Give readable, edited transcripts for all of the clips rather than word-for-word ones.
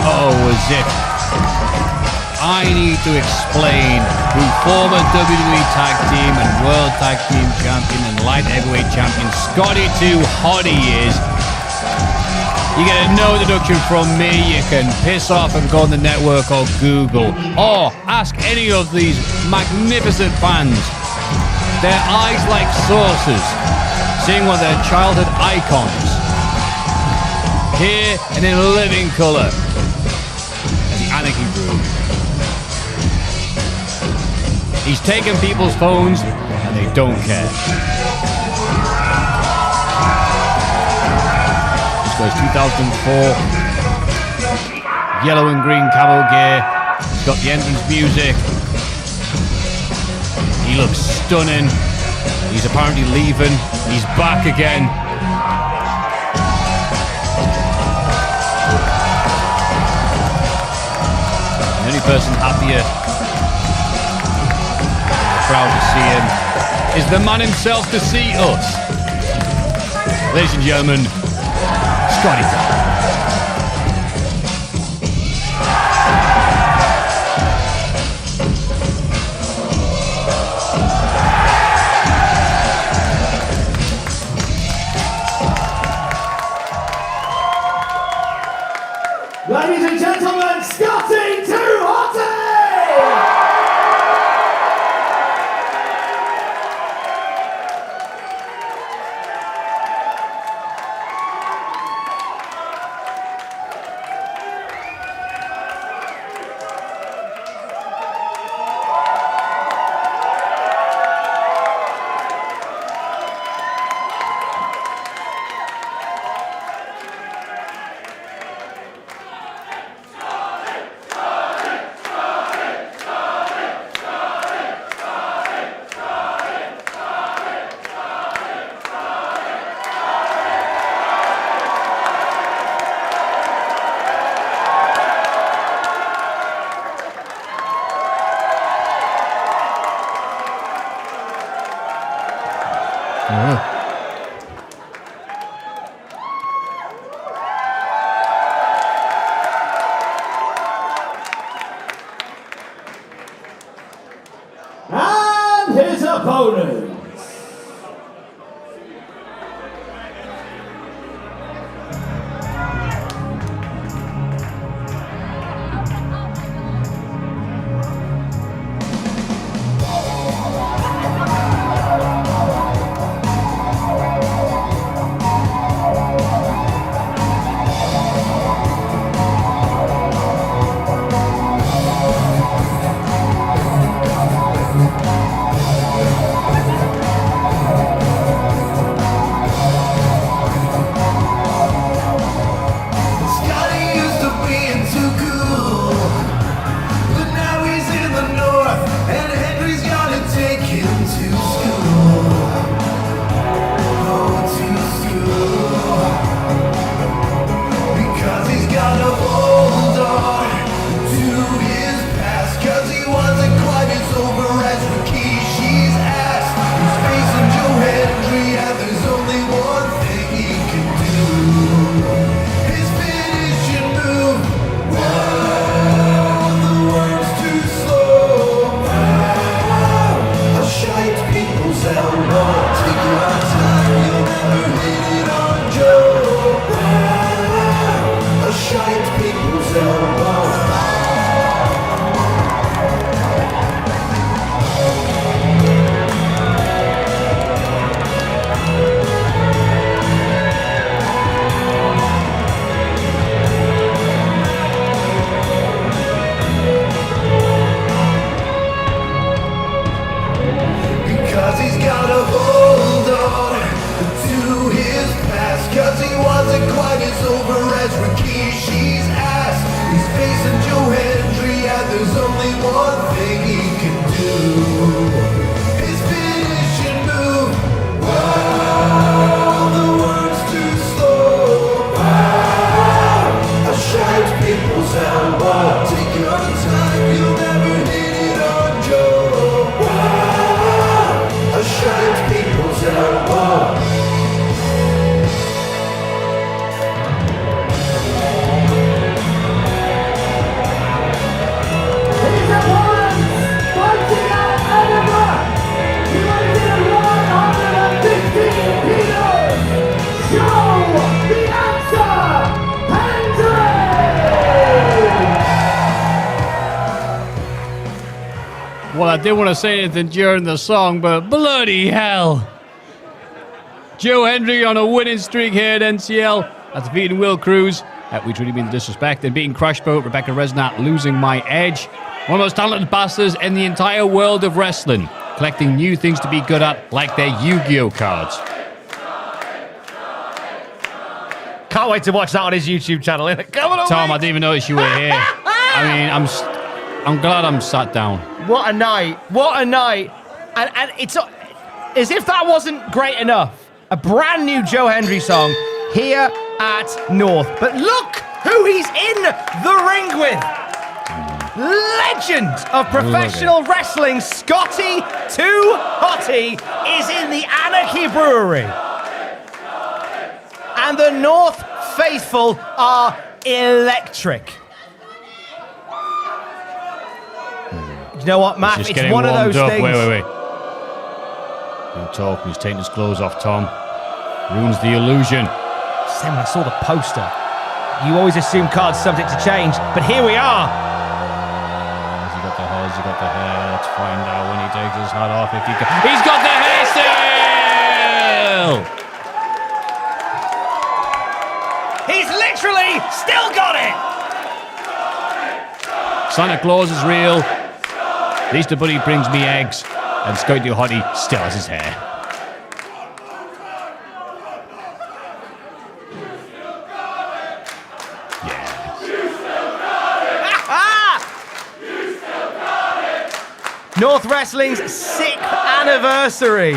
as if I need to explain who former WWE Tag Team and World Tag Team Champion and Light Heavyweight Champion Scotty to Hotty is. You get no introduction from me. You can piss off and go on the network or Google, or ask any of these magnificent fans. Their eyes like saucers, seeing one of their childhood icons here and in living colour. The Anarchy Brew. He's taken people's phones and they don't care. This goes 2004. Yellow and green camo gear. He's got the entrance music. He looks stunning. He's apparently leaving. He's back again. The only person happier, proud to see him, is the man himself to see us. Ladies and gentlemen, Scotty. Ladies and gentlemen, Scotty to Hotty! And his opponent. And Hendry's gonna take him to school. Oh, to school. Because he's got a hold on to his past. Cause he wasn't quite as over as Rikishi's ass. He's facing Joe Hendry and there's only one thing he can do. His finishing move. Wow, the worm's too slow. People's elbow, take your time, you'll never hit it on Joe. A shite people's elbow. Cause he's got a hold on to his past. Cause he wasn't quite as over as Rikishi's ass. He's facing Joe Hendry and there's only one thing he can do. His finishing move. Wow, the word's too slow. Wow, a shite people's elbow. Take your time, you'll never hit it on Joe. Wow, a shite people's elbow. Well, I didn't want to say anything during the song, but bloody hell. Joe Hendry on a winning streak here at NCL after beating Will Cruz, which really means disrespect, and beating Crashboat, Rebecca Resnat, losing my edge. One of the most talented bastards in the entire world of wrestling, collecting new things to be good at, like their Yu-Gi-Oh cards. Can't wait to watch that on his YouTube channel. Come on, Tom, I didn't even notice you were here. I mean, I'm glad I'm sat down. What a night. What a night. And it's as if that wasn't great enough. A brand new Joe Hendry song here at North. But look who he's in the ring with. Legend of professional wrestling, Scotty 2 Hotty, is in the Anarchy Brewery. And the North faithful are electric. You know what, Matt? It's one of those things. Wait. Don't talk. He's taking his clothes off, Tom. Ruins the illusion. Sam, I saw the poster. You always assume cards subject to change, but here we are. Has he got the hair? Has he got the hair? Let's find out when he takes his hat off. If he can. He's got the hair still! He's literally still got it! Santa Claus is real. The Easter Bunny brings me eggs. And Scotty Hotty still has his hair. North Wrestling's 6th anniversary.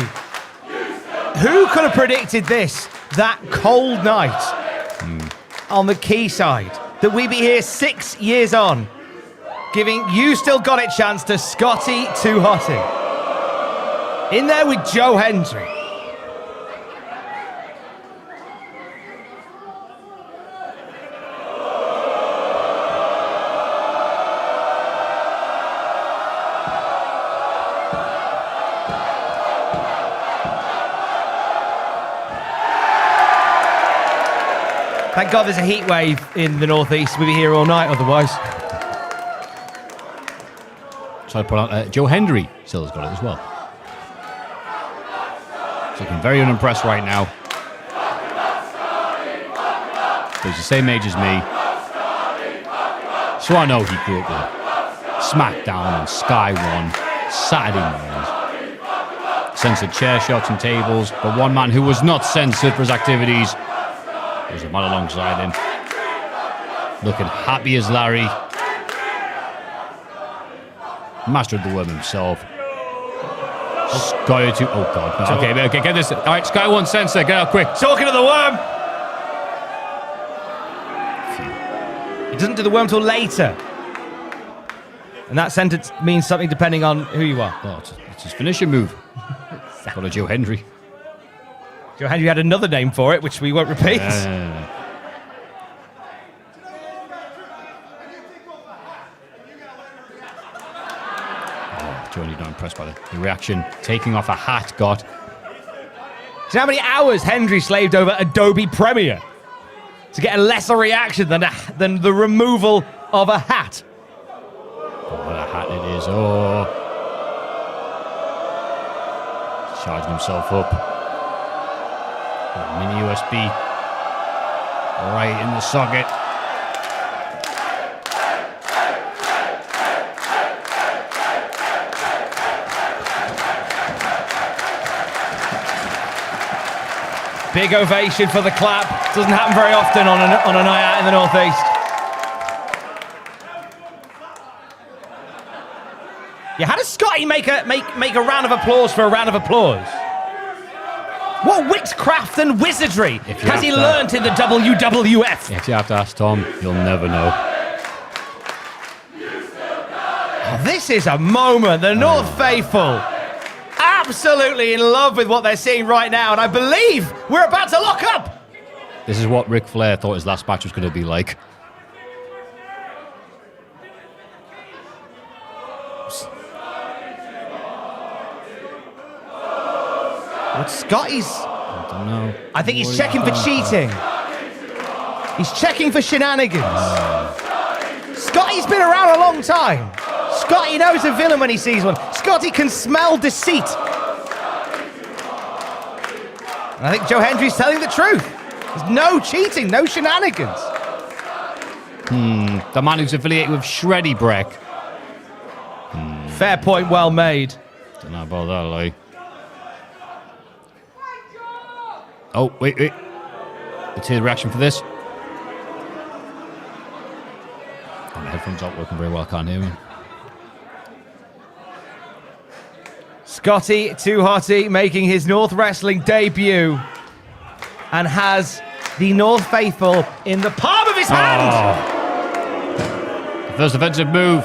Who could have predicted this that cold night on the Quayside? That we'd be here 6 years on, giving You Still Got It chance to Scotty 2 Hotty. In there with Joe Hendry. Thank God there's a heat wave in the northeast. We'd be here all night otherwise. So I put on Joe Hendry still has got it as well. He's looking very unimpressed right now. He's the same age as me. So I know he grew up with SmackDown and Sky One, Saturday mornings. Censored chair shots and tables, but one man who was not censored for his activities was a man alongside him. Looking happy as Larry. Master of the worm himself. Sky 2. Oh, God. No. Okay, get this. All right, Sky 1 censor. Get out quick. Talking to the worm. He doesn't do the worm till later. And that sentence means something depending on who you are. Oh, it's his finishing move. Got a Joe Hendry. Joe Hendry had another name for it, which we won't repeat. Johnny not impressed by the reaction. Taking off a hat got. Do you know how many hours Hendry slaved over Adobe Premiere to get a lesser reaction than the removal of a hat? Oh, what a hat it is. Oh. Charging himself up. A mini USB. Right in the socket. Big ovation for the clap. Doesn't happen very often on a night out in the northeast. Yeah, how does Scotty make a round of applause for a round of applause? What witchcraft and wizardry has he learnt in the WWF? If you have to ask Tom, you'll never know. Oh, this is a moment. The North Faithful absolutely in love with what they're seeing right now, and I believe we're about to lock up. This is what Ric Flair thought his last match was going to be like. What Scotty's? I don't know. I think he's checking for cheating. He's checking for shenanigans. Scotty's been around a long time. Scotty knows a villain when he sees one. Scotty can smell deceit. And I think Joe Hendry's telling the truth. There's no cheating, no shenanigans. The man who's affiliated with Shreddy Breck. Fair point, well made. Don't know about that, like. Oh, wait. Let's hear the reaction for this. Oh, my headphones aren't working very well, I can't hear me. Scotty Too Hotty making his North Wrestling debut and has the North Faithful in the palm of his hand. First offensive move.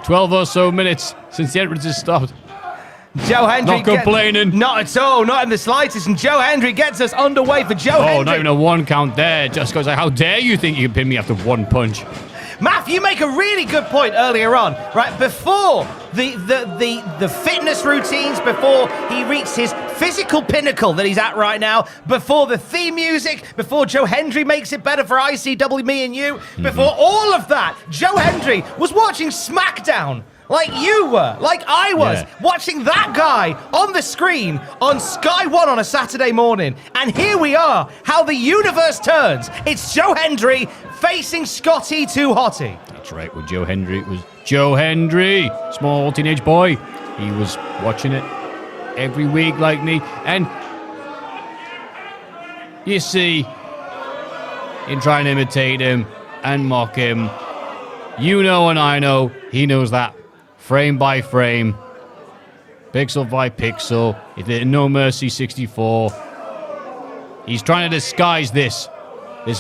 12 or so minutes since the entrance has stopped. Joe Hendry. Not complaining. Not at all, not in the slightest. And Joe Hendry gets us underway for Joe Hendry. Oh, not even a 1 count there. Just goes like, how dare you think you can pin me after 1 punch? Matt, you make a really good point earlier on, right? Before the fitness routines, before he reached his physical pinnacle that he's at right now, before the theme music, before Joe Hendry makes it better for ICW Me and You, before all of that, Joe Hendry was watching SmackDown. Like you were, like I was, watching that guy on the screen on Sky 1 on a Saturday morning. And here we are, how the universe turns. It's Joe Hendry facing Scotty Too Hotty. That's right, with Joe Hendry. It was Joe Hendry, small teenage boy. He was watching it every week like me. And you see, in trying to imitate him and mock him, you know and I know, he knows that. Frame by frame, pixel by pixel, he did No Mercy 64. He's trying to disguise this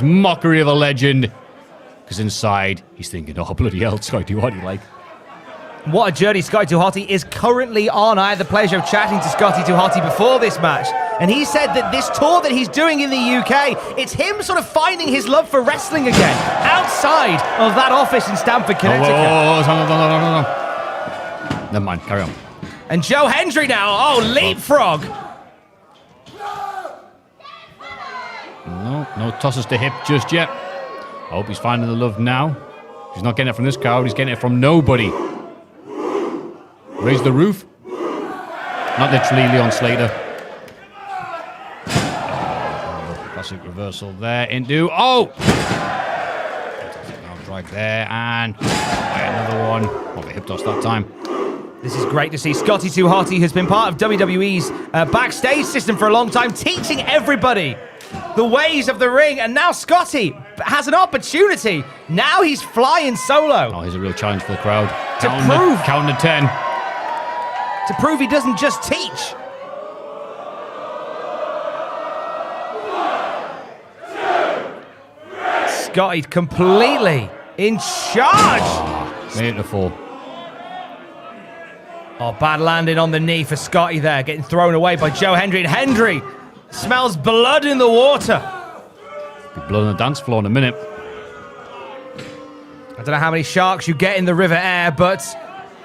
mockery of a legend, because inside he's thinking, oh bloody hell, Scotty, what do you like? What a journey Scotty Too Hotty is currently on. I had the pleasure of chatting to Scotty Too Hotty before this match, and he said that this tour that he's doing in the UK, it's him sort of finding his love for wrestling again, outside of that office in Stamford, Connecticut. No. Never mind, carry on. And Joe Hendry now, leapfrog. No tosses to hip just yet. I hope he's finding the love now. He's not getting it from this crowd, he's getting it from nobody. Raise the roof. Not literally, Leon Slater. Classic reversal there into... Oh! Right there, and another one. Oh, the hip toss that time. This is great to see. Scotty Too Hotty has been part of WWE's backstage system for a long time, teaching everybody the ways of the ring. And now Scotty has an opportunity. Now he's flying solo. Oh, he's a real challenge for the crowd. Counting to 10. To prove he doesn't just teach. Scotty completely in charge. Beautiful. Oh, bad landing on the knee for Scotty there, getting thrown away by Joe Hendry. And Hendry smells blood in the water. Be blood on the dance floor in a minute. I don't know how many sharks you get in the River Air, but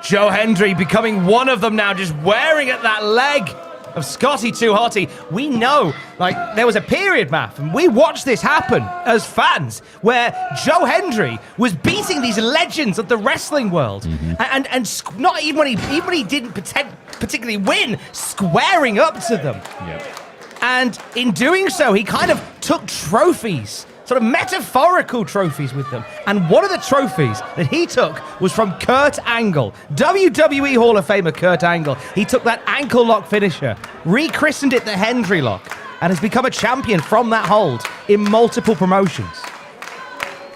Joe Hendry becoming one of them now, just wearing at that leg of Scotty Too Hotty. We know, like, there was a period, Matt, and we watched this happen as fans, where Joe Hendry was beating these legends of the wrestling world, and not even when he didn't particularly win, squaring up to them. Yep. And in doing so, he kind of took trophies, sort of metaphorical trophies with them. And one of the trophies that he took was from Kurt Angle, WWE Hall of Famer Kurt Angle. He took that ankle lock finisher, rechristened it the Hendry lock, and has become a champion from that hold in multiple promotions.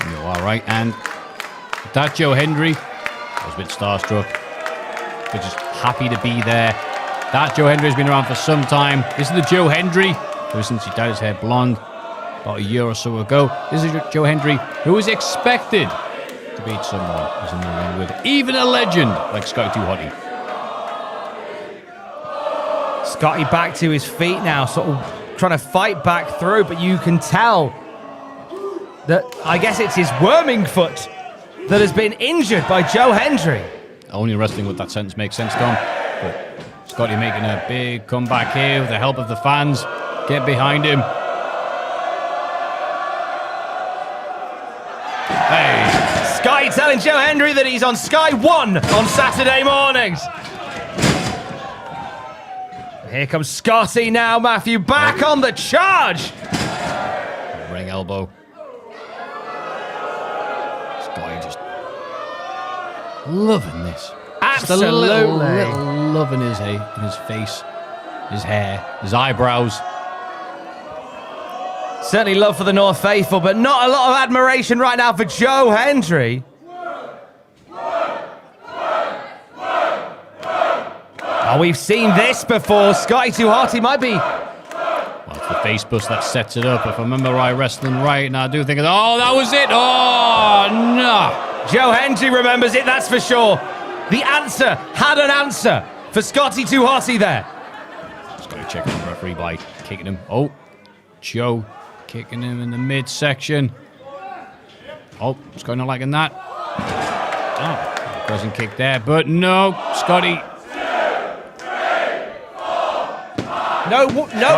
You're all right. And that Joe Hendry was a bit starstruck. They're just happy to be there. That Joe Hendry has been around for some time. This is the Joe Hendry ever since he dyed his hair blonde about a year or so ago. This is Joe Hendry, who was expected to beat someone who's in the ring with even a legend like Scotty Too Hotty. Scotty back to his feet now, sort of trying to fight back through, but you can tell that, I guess it's his worming foot that has been injured by Joe Hendry. Only wrestling with that sentence makes sense, Tom. But Scotty making a big comeback here with the help of the fans. Get behind him. Scotty Scotty telling Joe Hendry that he's on Sky 1 on Saturday mornings. Here comes Scotty now, Matthew, back on the charge. Ring elbow. Scotty just loving this. Absolutely. Just a little love in his face, his hair, his eyebrows. Certainly love for the North Faithful, but not a lot of admiration right now for Joe Hendry. Oh, we've seen this before. Scotty too Hotty might be. Well, it's the face bust that sets it up. If I remember right, wrestling right, and I do think, oh, that was it. Oh, no. Joe Hendry remembers it, that's for sure. The answer had an answer for Scotty too Hotty there. Scotty checking the referee by kicking him. Oh, Joe kicking him in the midsection. Oh, Scotty not liking that. Oh, present kick there, but no, Scotty. No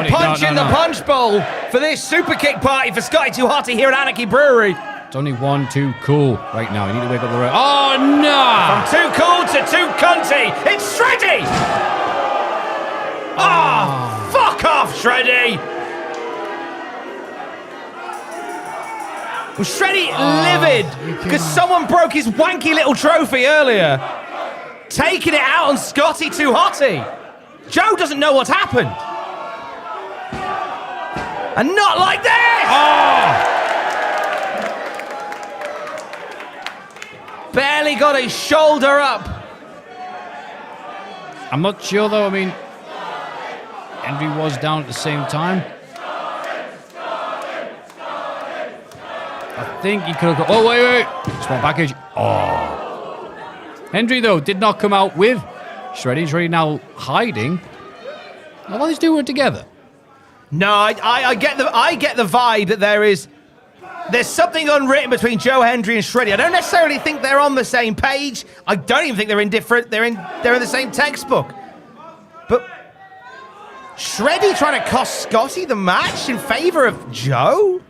punch in the punch bowl for this super kick party for Scotty too Hotty here at Anarchy Brewery. It's only 1 2 cool right now. You need to wake up the ref. Oh, no! From too cool to too cunty, it's Shreddy! Oh, fuck off, Shreddy! Was Shreddy livid because someone broke his wanky little trophy earlier? Taking it out on Scotty too Hotty. Joe doesn't know what's happened. And not like this! Oh! Barely got his shoulder up. I'm not sure, though. I mean, Hendry was down at the same time. I think he could have got... Oh, wait. Small package. Oh. Hendry, though, did not come out with Shreddy. He's really now hiding. Now, what are they doing together? No, I get the vibe that there's something unwritten between Joe Hendry and Shreddy. I don't necessarily think they're on the same page. I don't even think they're indifferent. They're in the same textbook. But Shreddy trying to cost Scotty the match in favor of Joe?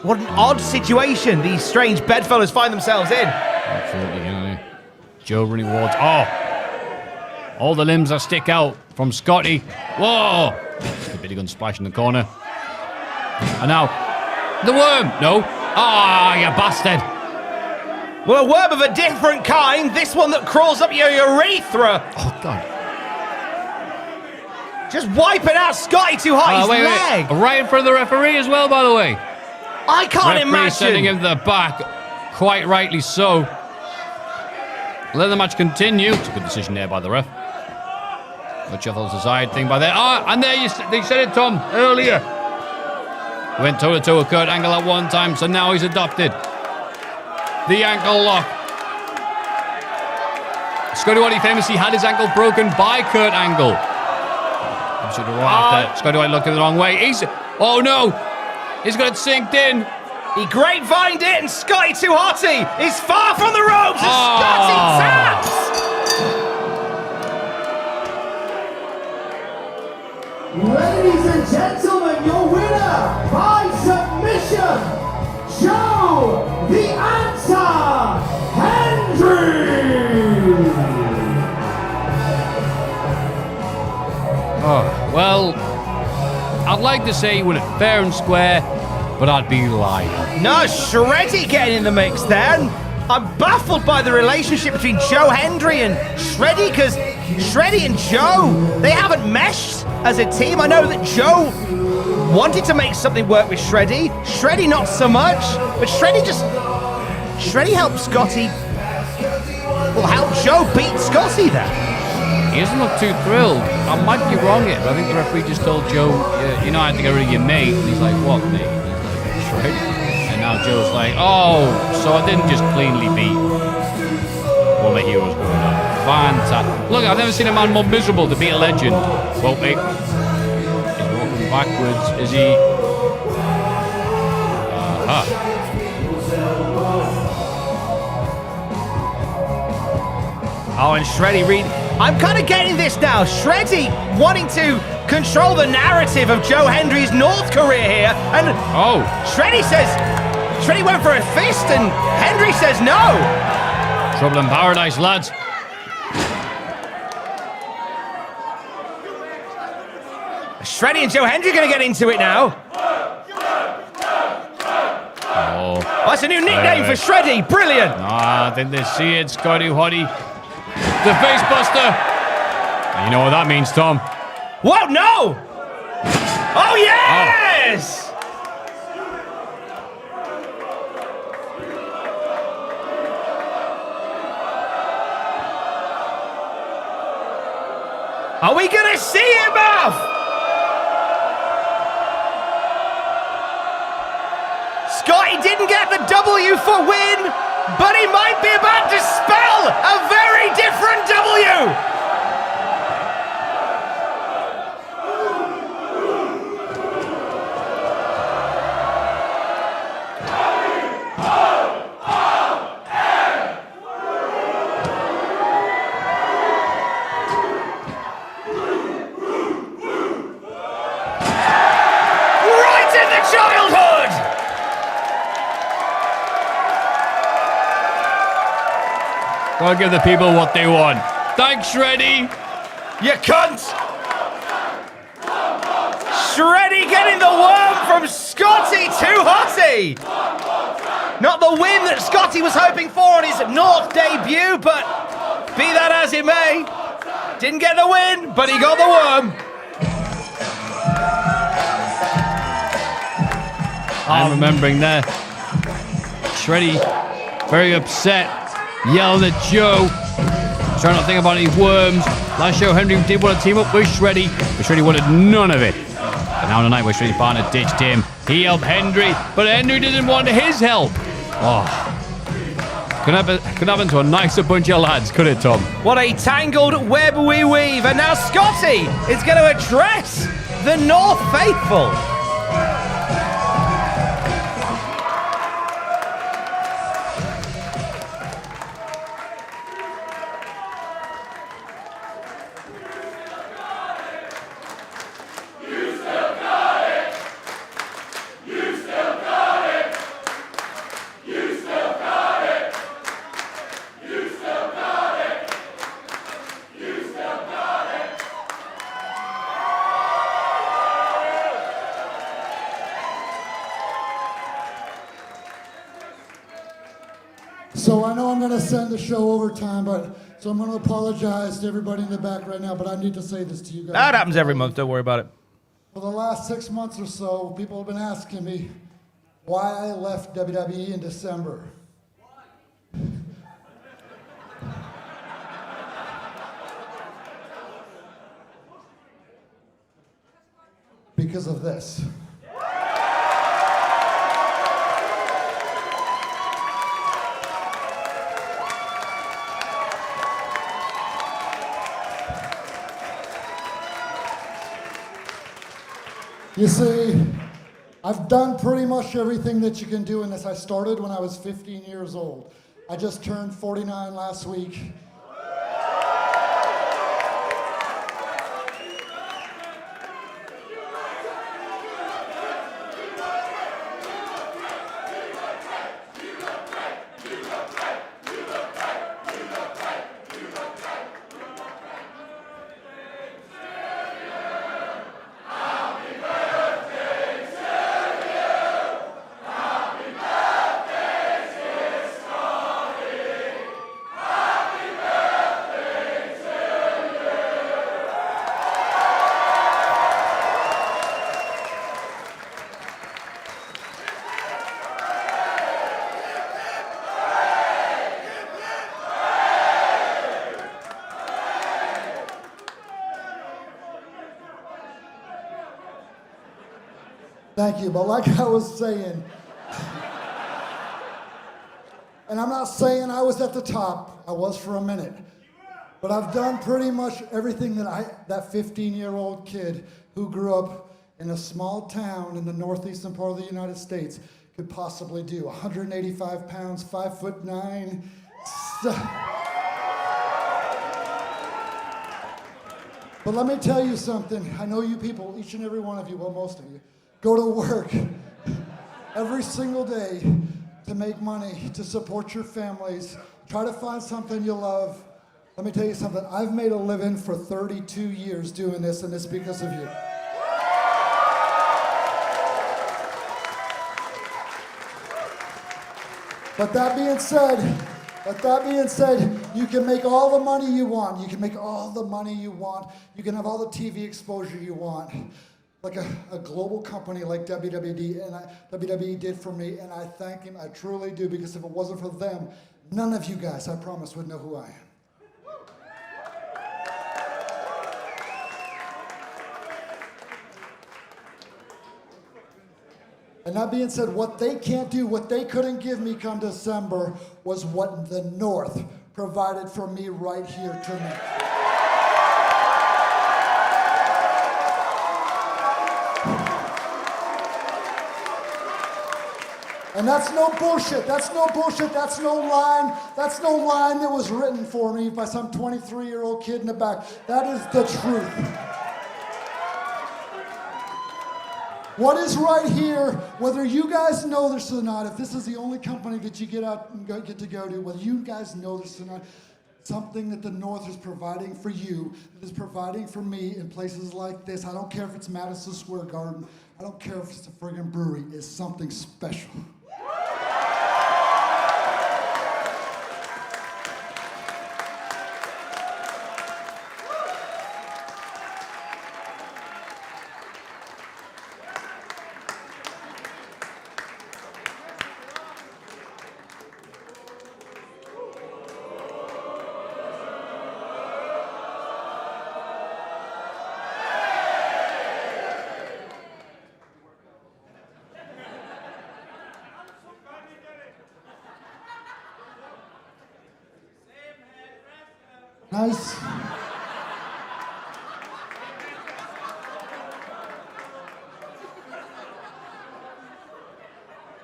What an odd situation these strange bedfellows find themselves in. Absolutely, yeah. Joe running towards... Oh! All the limbs that stick out from Scotty. Whoa! Just a bit of gun splash in the corner. And now, the worm! No. Ah, you bastard! Well, a worm of a different kind. This one that crawls up your urethra. Oh, God. Just wiping out Scotty too Hotty's leg. Right in front of the referee as well, by the way. I can't imagine. Sending him to the back. Quite rightly so. Let the match continue. It's a good decision there by the ref. The shuffles aside thing by there. Ah, and there they said it, Tom, earlier. Went toe-to-toe with Kurt Angle at one time, so now he's adopted the ankle lock. Scotty White famously had his ankle broken by Kurt Angle. Scotty White looked the wrong way. Oh no! He's got it synced in. He grapevined it, and Scotty too Hotty is far from the ropes, and Scotty taps! Ladies and gentlemen, your winner by submission, Joe the Answer Hendry! Oh, well, I'd like to say he won it fair and square, but I'd be lying. No, Shreddy getting in the mix there. I'm baffled by the relationship between Joe Hendry and Shreddy, because Shreddy and Joe, they haven't meshed as a team. I know that Joe wanted to make something work with Shreddy. Shreddy not so much, but Shreddy helped Scotty. Well, helped Joe beat Scotty there. He doesn't look too thrilled. I might be wrong here, but I think the referee just told Joe, you know, I had to get rid of your mate. And he's like, what mate? And he's like, Shreddy. And now Joe's like, oh, so I didn't just cleanly beat one of my heroes going on. Fantastic. Look, I've never seen a man more miserable to beat a legend. Well, mate, he's walking backwards. Is he? Oh, and Shreddy Reed. I'm kind of getting this now. Shreddy wanting to control the narrative of Joe Hendry's North career here. And Shreddy says, Shreddy went for a fist and Hendry says no. Trouble in paradise, lads. Shreddy and Joe Hendry going to get into it now. Oh, That's a new nickname for Shreddy. Brilliant. I think they see it. Scotty, Hotty. The face buster. And you know what that means, Tom? Whoa, no. Oh, yes. Are we going to see him off? Scotty didn't get the W for win, but he might be about to spell a very different W. Right in the childhood. Gotta give the people what they want. Thanks, Shreddy. You cunt! Shreddy getting the worm from Scotty to Hotty! Not the win that Scotty was hoping for on his North debut, but be that as it may, didn't get the win, but he got the worm. I'm remembering there. Shreddy, very upset. Yelling at Joe, trying not to think about any worms. Last show, Hendry did want to team up with Shreddy, but Shreddy wanted none of it. And now on the night where Shreddy's partner ditched him, he helped Hendry, but Hendry didn't want his help. Oh, couldn't happen to a nicer bunch of lads, could it, Tom? What a tangled web we weave, and now Scotty is going to address the North faithful. So I know I'm going to send the show overtime, so I'm going to apologize to everybody in the back right now, but I need to say this to you guys. That happens every month, don't worry about it. For the last 6 months or so, people have been asking me why I left WWE in December. Because of this. You see, I've done pretty much everything that you can do in this. I started when I was 15 years old. I just turned 49 last week. Thank you, but like I was saying, and I'm not saying I was at the top, I was for a minute, but I've done pretty much everything that that 15-year-old kid who grew up in a small town in the northeastern part of the United States could possibly do. 185 pounds, 5'9". But let me tell you something. I know you people, each and every one of you, well, most of you, go to work every single day to make money, to support your families. Try to find something you love. Let me tell you something. I've made a living for 32 years doing this, and it's because of you. But that being said, you can make all the money you want. You can make all the money you want. You can have all the TV exposure you want. Like a global company like WWE did for me, and I thank him. I truly do, because if it wasn't for them, none of you guys, I promise, would know who I am. And that being said, what they can't do, what they couldn't give me come December, was what the North provided for me right here tonight. And that's no bullshit. That's no bullshit. That's no line. That's no line that was written for me by some 23-year-old kid in the back. That is the truth. What is right here, whether you guys know this or not, if this is the only company that you get out and get to go to, whether you guys know this or not, something that the North is providing for you, that is providing for me in places like this. I don't care if it's Madison Square Garden. I don't care if it's a friggin' brewery. It's something special.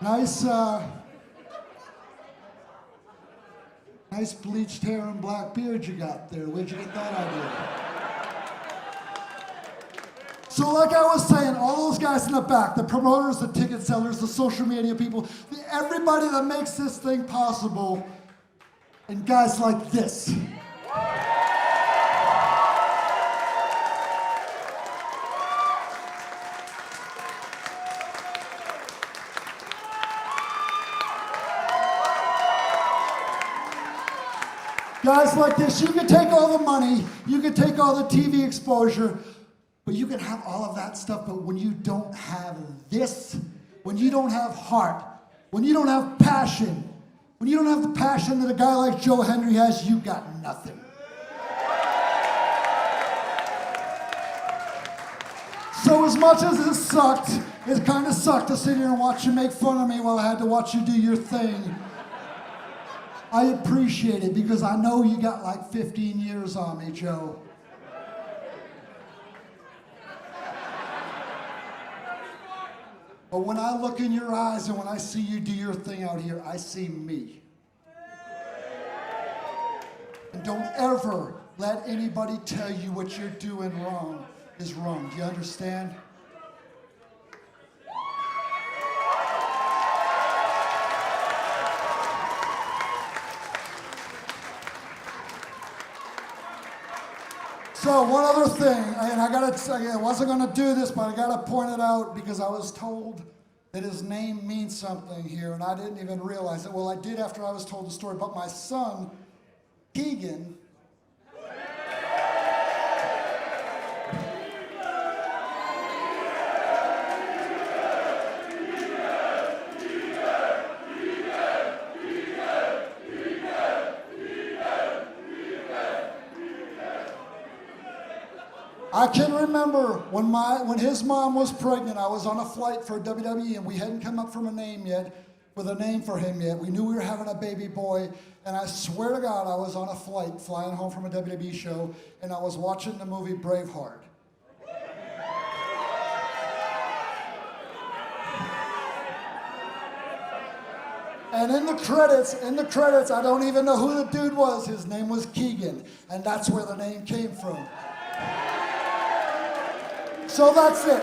Nice. Nice bleached hair and black beard you got there. Where'd you get that idea? So like I was saying, all those guys in the back, the promoters, the ticket sellers, the social media people, everybody that makes this thing possible, and guys like this. Guys like this, you can take all the money, you can take all the TV exposure, but you can have all of that stuff, but when you don't have this, when you don't have heart, when you don't have passion, when you don't have the passion that a guy like Joe Hendry has, you got nothing. So as much as it sucked, it kind of sucked to sit here and watch you make fun of me while I had to watch you do your thing. I appreciate it because I know you got like 15 years on me, Joe. But when I look in your eyes and when I see you do your thing out here, I see me. And don't ever let anybody tell you what you're doing wrong is wrong. Do you understand? So one other thing, and I wasn't going to do this, but I got to point it out because I was told that his name means something here, and I didn't even realize it. Well, I did after I was told the story, but my son, Keegan, I can remember when his mom was pregnant, I was on a flight for WWE and we hadn't come up from a name yet, with a name for him yet. We knew we were having a baby boy, and I swear to God, I was on a flight flying home from a WWE show, and I was watching the movie Braveheart. And in the credits, I don't even know who the dude was. His name was Keegan, and that's where the name came from. So that's it.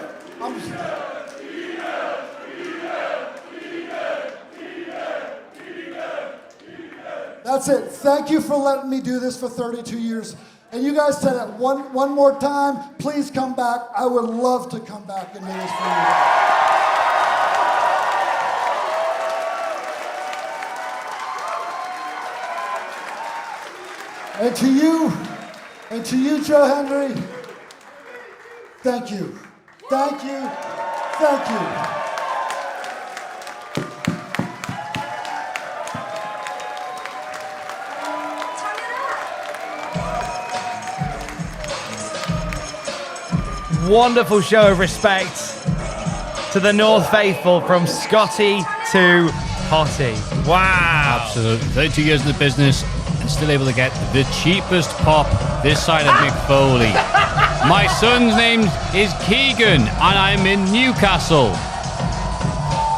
That's it. Thank you for letting me do this for 32 years. And you guys said it one more time. Please come back. I would love to come back and do this for you. And to you, Joe Hendry, thank you. Thank you. Thank you. Wonderful show of respect to the North Faithful from Scotty to Hotty. Wow. Absolutely. 32 years in the business and still able to get the cheapest pop this side of Mick Foley. My son's name is Keegan and I'm in Newcastle.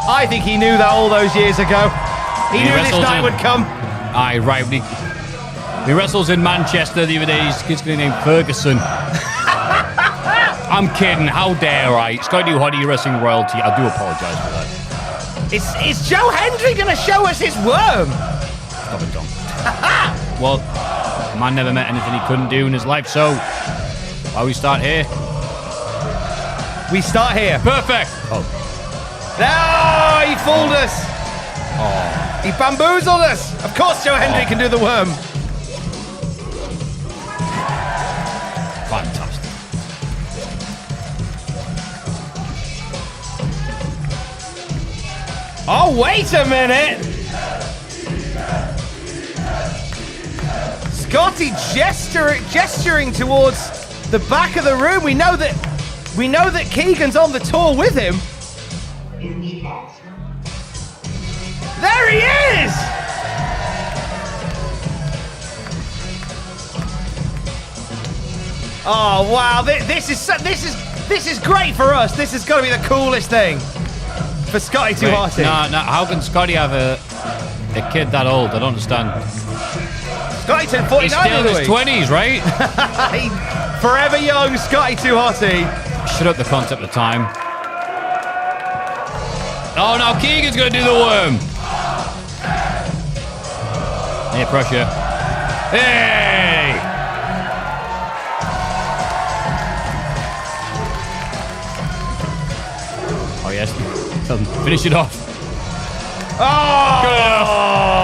I think he knew that all those years ago. He knew this night would come. Aye, right. He wrestles in Manchester the other day. His kid's going to name Ferguson. I'm kidding. How dare I? Scotty Hotty wrestling royalty. I do apologise for that. Is Joe Hendry going to show us his worm? Stop it, Tom. Well, the man never met anything he couldn't do in his life, so why we start here? We start here. Perfect. Oh. No, he fooled us. Oh. He bamboozled us. Of course Joe Hendry can do the worm. Fantastic. Oh, wait a minute! Scotty gesturing towards the back of the room. We know that Keegan's on the tour with him. There he is! Oh wow! This is great for us. This has got to be the coolest thing. For Scotty too Hotty. No, how can Scotty have a kid that old? I don't understand. Scotty turned 49 He's still in his 20s, right? Forever young, Scotty too Hotty. Shut up the concept of time. Oh, now Keegan's going to do the worm. Near pressure. Hey! Oh, yes. Finish it off. Oh!